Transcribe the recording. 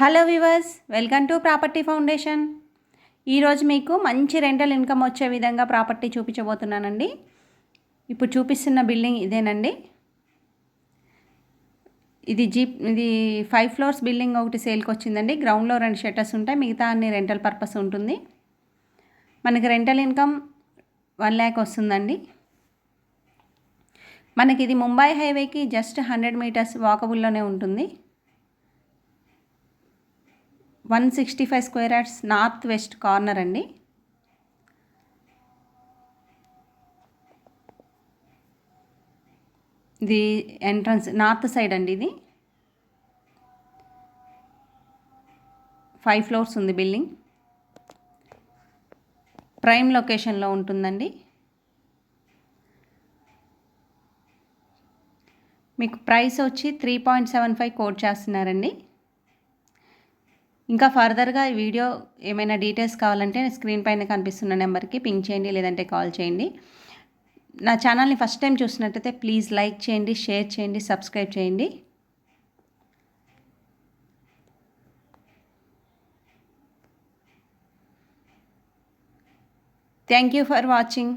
Hello viewers, welcome to property foundation. ఈరోజు మీకు మంచి రెంటల్ ఇన్కమ్ వచ్చే విధంగా ప్రాపర్టీ చూపించబోతున్నానండి. ఇప్పుడు చూపిస్తున్న బిల్డింగ్ ఇదేనండి. ఇది 5 ఫ్లోర్స్ బిల్డింగ్ ఒకటి సేల్కి వచ్చిందండి. గ్రౌండ్లో 2 షట్టర్స్ ఉంటాయి, మిగతా అన్ని రెంటల్ పర్పస్ ఉంటుంది. మనకి రెంటల్ ఇన్కమ్ 1 lakh వస్తుందండి. మనకి ఇది ముంబై హైవేకి జస్ట్ 100 మీటర్స్ వాకబుల్లోనే ఉంటుంది. 165 square yards north west corner అండి. ఇది ఎంట్రన్స్ నార్త్ సైడ్ అండి. ఇది 5 ఫ్లోర్స్ ఉంది బిల్డింగ్. ప్రైమ్ లొకేషన్లో ఉంటుందండి. మీకు ప్రైస్ వచ్చి 3.75 కోట్ చేస్తున్నారండి. ఇంకా ఫర్దర్గా ఈ వీడియో ఏమైనా డీటెయిల్స్ కావాలంటే స్క్రీన్ పైన కనిపిస్తున్న నెంబర్కి పింక్ చేయండి, లేదంటే కాల్ చేయండి. నా ఛానల్ని ఫస్ట్ టైం చూసినట్టయితే ప్లీజ్ లైక్ చేయండి, షేర్ చేయండి, సబ్స్క్రైబ్ చేయండి. Thank you for watching.